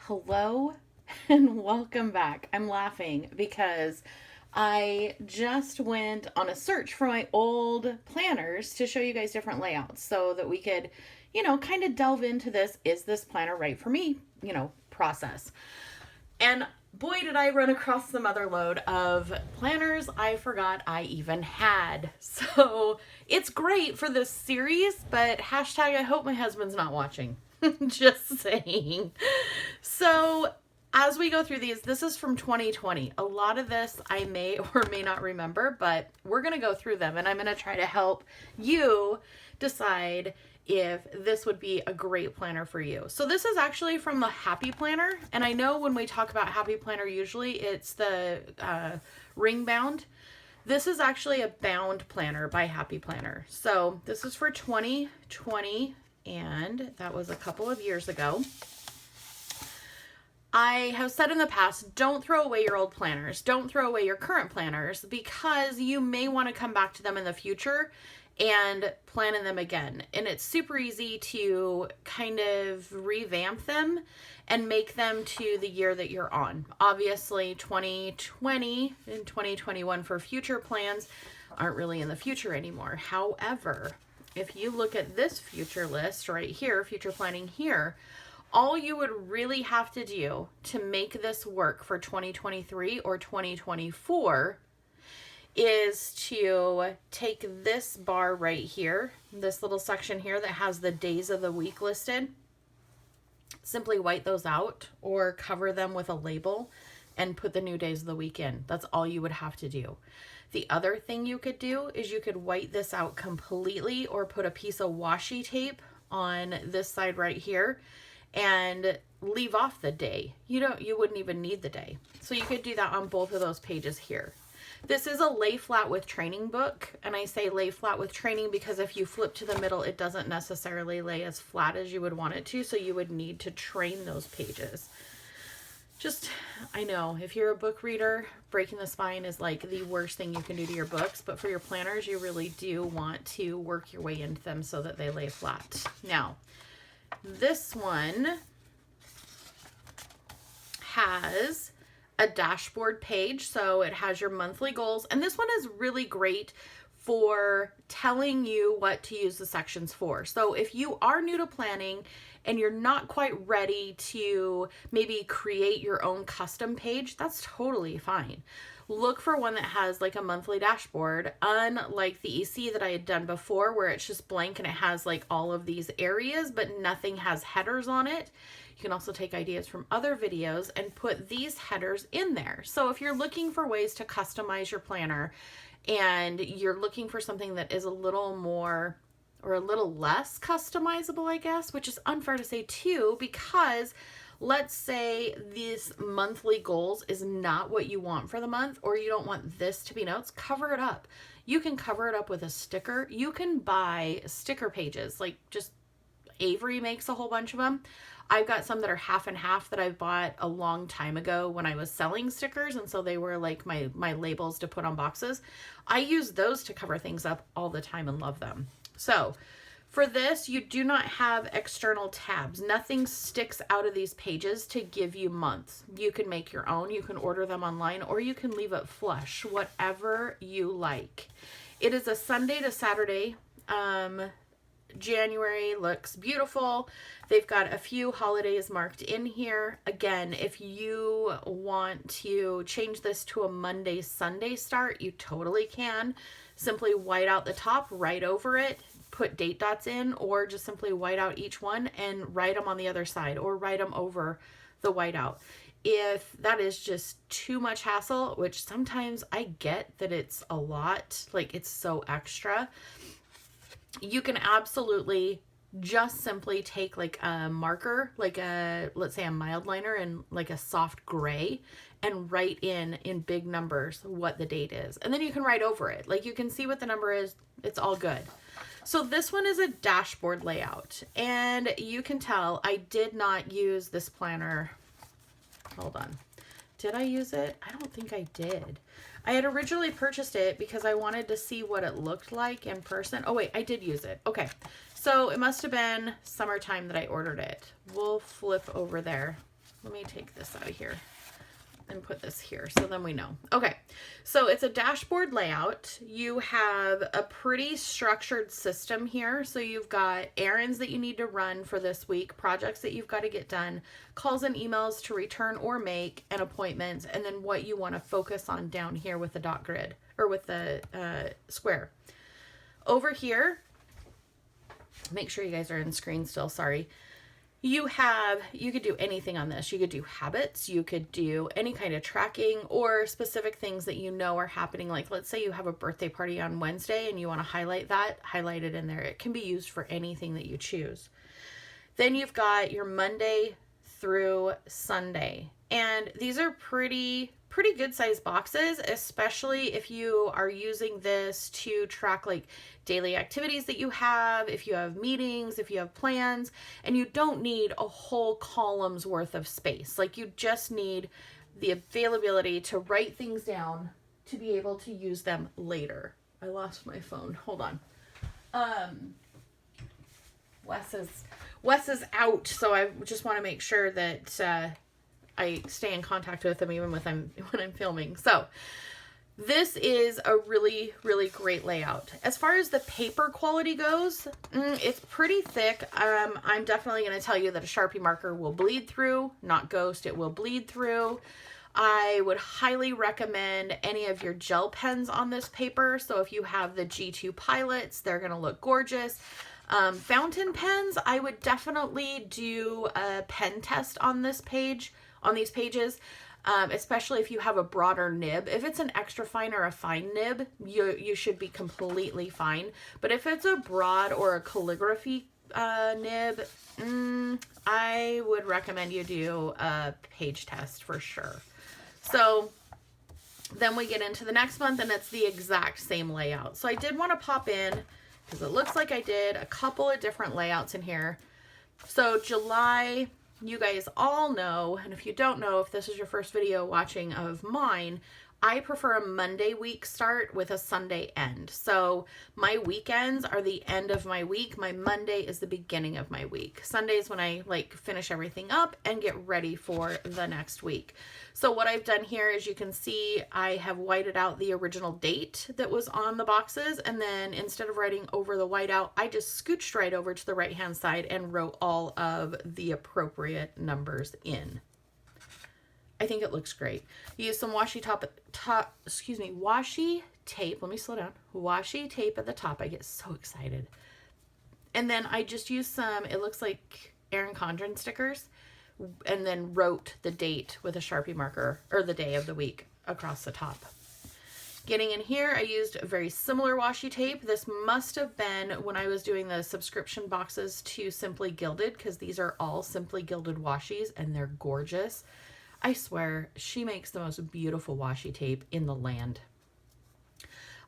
Hello and welcome back. I'm laughing because I just went on a search for my old planners to show you guys different layouts so that we could, kind of delve into this. Is this planner right for me? Process. And boy, did I run across the mother load of planners I forgot I even had. So it's great for this series, but hashtag I hope my husband's not watching. Just saying. So as we go through these, this is from 2020. A lot of this I may or may not remember, but we're going to go through them and I'm going to try to help you decide if this would be a great planner for you. So this is actually from the Happy Planner. And I know when we talk about Happy Planner, usually it's the ring bound. This is actually a bound planner by Happy Planner. So this is for 2020, and that was a couple of years ago. I have said in the past, don't throw away your old planners. Don't throw away your current planners because you may want to come back to them in the future and plan in them again. And it's super easy to kind of revamp them and make them to the year that you're on. Obviously, 2020 and 2021 for future plans aren't really in the future anymore. However, if you look at this future list right here, future planning here, all you would really have to do to make this work for 2023 or 2024 is to take this bar right here, this little section here that has the days of the week listed, simply white those out or cover them with a label and put the new days of the week in. That's all you would have to do. The other thing you could do is you could white this out completely or put a piece of washi tape on this side right here and leave off the day. You wouldn't even need the day. So you could do that on both of those pages here. This is a lay flat with training book, and I say lay flat with training because if you flip to the middle, it doesn't necessarily lay as flat as you would want it to, so you would need to train those pages. I know, if you're a book reader, breaking the spine is like the worst thing you can do to your books, but for your planners, you really do want to work your way into them so that they lay flat. Now, this one has a dashboard page, so it has your monthly goals, and this one is really great for telling you what to use the sections for. So if you are new to planning and you're not quite ready to maybe create your own custom page, that's totally fine. Look for one that has like a monthly dashboard, unlike the EC that I had done before where it's just blank and it has like all of these areas but nothing has headers on it. You can also take ideas from other videos and put these headers in there. So if you're looking for ways to customize your planner and you're looking for something that is a little more or a little less customizable, I guess, which is unfair to say too, because let's say this monthly goals is not what you want for the month, or you don't want this to be notes, cover it up. You can cover it up with a sticker. You can buy sticker pages, like just Avery makes a whole bunch of them. I've got some that are half and half that I bought a long time ago when I was selling stickers, and so they were like my labels to put on boxes. I use those to cover things up all the time and love them. So for this, you do not have external tabs. Nothing sticks out of these pages to give you months. You can make your own, you can order them online, or you can leave it flush, whatever you like. It is a Sunday to Saturday. January looks beautiful. They've got a few holidays marked in here. Again, if you want to change this to a Monday, Sunday start, you totally can. Simply white out the top, write over it, put date dots in, or just simply white out each one and write them on the other side or write them over the whiteout. If that is just too much hassle, which sometimes I get that it's a lot, like it's so extra, you can absolutely just simply take like a marker, like let's say a mild liner and like a soft gray, and write in big numbers what the date is. And then you can write over it. Like you can see what the number is. It's all good. So this one is a dashboard layout, and you can tell I did not use this planner. Hold on. Did I use it? I don't think I did. I had originally purchased it because I wanted to see what it looked like in person. Oh wait, I did use it. Okay. So it must have been summertime that I ordered it. We'll flip over there. let me take this out of here and put this here so then we know. Okay, so it's a dashboard layout. You have a pretty structured system here. So you've got errands that you need to run for this week, projects that you've got to get done, calls and emails to return or make, and appointments, and then what you want to focus on down here with the dot grid or with the square. Over here, make sure you guys are in screen still, sorry. You could do anything on this. You could do habits, you could do any kind of tracking or specific things that you know are happening. Like let's say you have a birthday party on Wednesday and you want to highlight that, highlight it in there. It can be used for anything that you choose. Then you've got your Monday through Sunday. And these are pretty good sized boxes, especially if you are using this to track like daily activities that you have, if you have meetings, if you have plans, and you don't need a whole column's worth of space. Like you just need the availability to write things down to be able to use them later. I lost my phone. Hold on. Wes is out, so I just want to make sure that I stay in contact with them even when I'm filming. So this is a really, really great layout. As far as the paper quality goes, it's pretty thick. I'm definitely going to tell you that a Sharpie marker will bleed through, not ghost, it will bleed through. I would highly recommend any of your gel pens on this paper. So if you have the G2 Pilots, they're going to look gorgeous. Fountain pens, I would definitely do a pen test on this page, on these pages, especially if you have a broader nib. If it's an extra fine or a fine nib, you should be completely fine. But if it's a broad or a calligraphy nib, I would recommend you do a page test for sure. So then we get into the next month and it's the exact same layout. So I did want to pop in because it looks like I did a couple of different layouts in here. So July, you guys all know, and if you don't know, if this is your first video watching of mine, I prefer a Monday week start with a Sunday end. So my weekends are the end of my week. My Monday is the beginning of my week. Sunday is when I like finish everything up and get ready for the next week. So what I've done here, as you can see, I have whited out the original date that was on the boxes. And then instead of writing over the whiteout, I just scooched right over to the right-hand side and wrote all of the appropriate numbers in. I think it looks great. Use some washi tape. Let me slow down. Washi tape at the top. I get so excited. And then I just used some, it looks like Erin Condren stickers, and then wrote the date with a Sharpie marker, or the day of the week, across the top. Getting in here, I used a very similar washi tape. This must have been when I was doing the subscription boxes to Simply Gilded, because these are all Simply Gilded washis, and they're gorgeous. I swear, she makes the most beautiful washi tape in the land.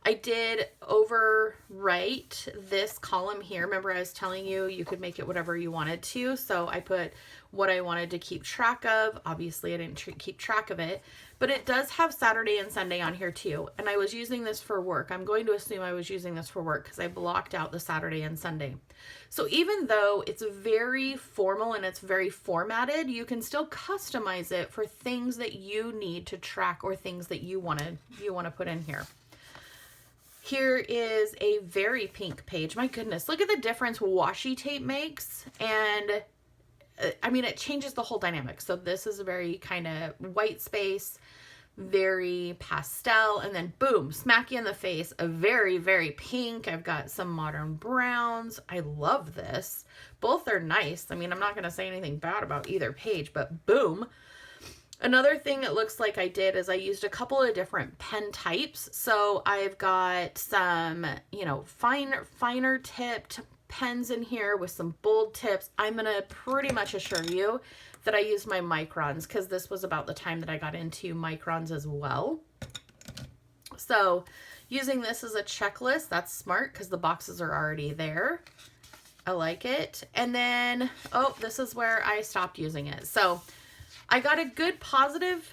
I did overwrite this column here. Remember I was telling you you could make it whatever you wanted to. So I put what I wanted to keep track of. Obviously I didn't keep track of it, but it does have Saturday and Sunday on here too. And I was using this for work. I'm going to assume I was using this for work because I blocked out the Saturday and Sunday. So even though it's very formal and it's very formatted, you can still customize it for things that you need to track or things that you want to put in here. Here is a very pink page. My goodness, look at the difference washi tape makes. And I mean, it changes the whole dynamic. So this is a very kind of white space, very pastel, and then boom, smack you in the face, a very, very pink. I've got some modern browns. I love this. Both are nice. I mean, I'm not going to say anything bad about either page, but boom. Another thing it looks like I did is I used a couple of different pen types. So I've got some, finer tipped pens in here with some bold tips. I'm going to pretty much assure you that I used my microns because this was about the time that I got into microns as well. So using this as a checklist, that's smart because the boxes are already there. I like it. And then, this is where I stopped using it. So I got a good positive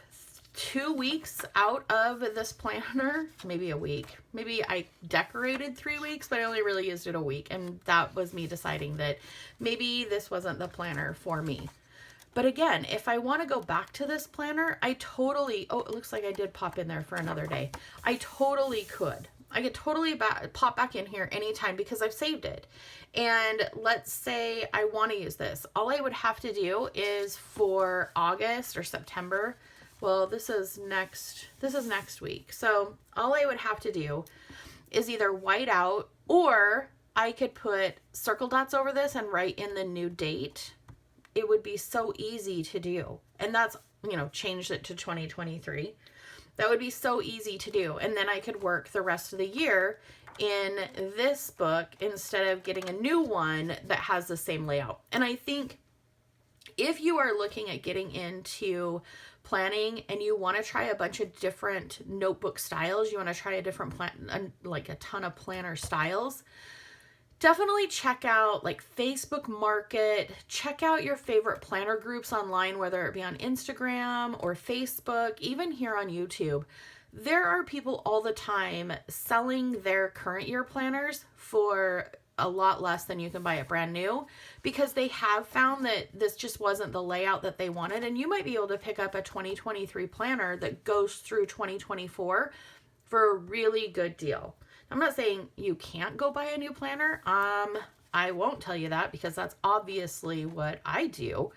2 weeks out of this planner, maybe a week. Maybe I decorated 3 weeks, but I only really used it a week. And that was me deciding that maybe this wasn't the planner for me. But again, if I want to go back to this planner, I totally, oh, it looks like I did pop in there for another day. I totally could. I could totally pop back in here anytime because I've saved it. And let's say I want to use this. All I would have to do is for August or September. Well, this is next week. So all I would have to do is either white out, or I could put circle dots over this and write in the new date. It would be so easy to do. And that's, changed it to 2023. That would be so easy to do. And then I could work the rest of the year in this book instead of getting a new one that has the same layout. And I think if you are looking at getting into planning and you want to try a bunch of different notebook styles, you want to try a different like a ton of planner styles, definitely check out like Facebook Market, check out your favorite planner groups online, whether it be on Instagram or Facebook, even here on YouTube. There are people all the time selling their current year planners for a lot less than you can buy it brand new, because they have found that this just wasn't the layout that they wanted. And you might be able to pick up a 2023 planner that goes through 2024 for a really good deal. I'm not saying you can't go buy a new planner. I won't tell you that because that's obviously what I do.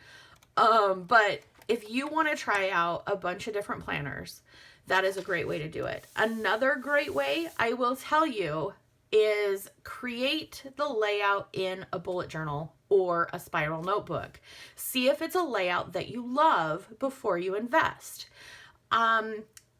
But if you want to try out a bunch of different planners, that is a great way to do it. Another great way, I will tell you, is create the layout in a bullet journal or a spiral notebook. See if it's a layout that you love before you invest.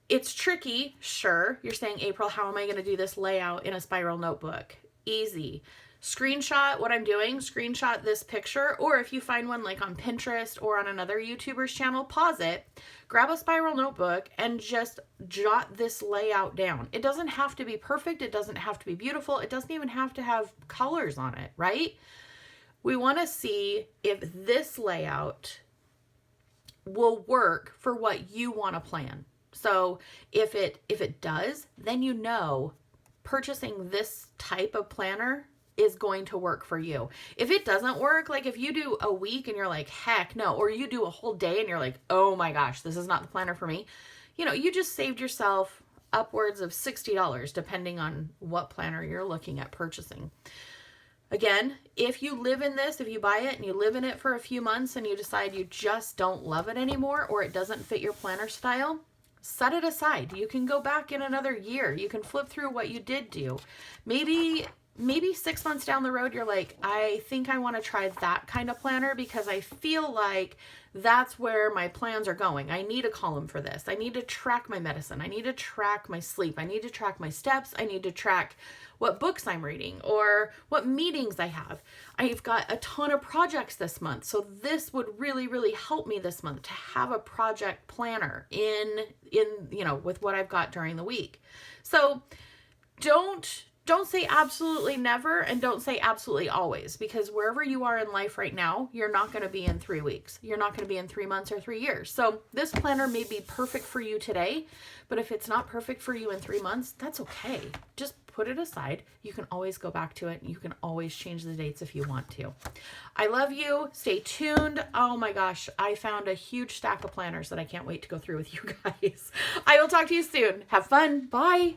It's tricky, sure. You're saying, April, how am I going to do this layout in a spiral notebook? Easy. Screenshot what I'm doing, screenshot this picture, or if you find one like on Pinterest or on another YouTuber's channel, pause it, grab a spiral notebook, and just jot this layout down. It doesn't have to be perfect. It doesn't have to be beautiful. It doesn't even have to have colors on it, right? We want to see if this layout will work for what you want to plan. So if it does, then purchasing this type of planner is going to work for you. If it doesn't work, like if you do a week and you're like, heck no, or you do a whole day and you're like, oh my gosh, this is not the planner for me, you just saved yourself upwards of $60 depending on what planner you're looking at purchasing. Again, if you live in this, if you buy it and you live in it for a few months and you decide you just don't love it anymore, or it doesn't fit your planner style, set it aside. You can go back in another year. You can flip through what you did do. Maybe 6 months down the road, you're like, I think I want to try that kind of planner because I feel like that's where my plans are going. I need a column for this. I need to track my medicine. I need to track my sleep. I need to track my steps. I need to track what books I'm reading or what meetings I have. I've got a ton of projects this month. So this would really, really help me this month to have a project planner in with what I've got during the week. So don't say absolutely never, and don't say absolutely always, because wherever you are in life right now, you're not going to be in 3 weeks. You're not going to be in 3 months or 3 years. So this planner may be perfect for you today, but if it's not perfect for you in 3 months, that's okay. Just put it aside. You can always go back to it. You can always change the dates if you want to. I love you. Stay tuned. Oh my gosh, I found a huge stack of planners that I can't wait to go through with you guys. I will talk to you soon. Have fun. Bye.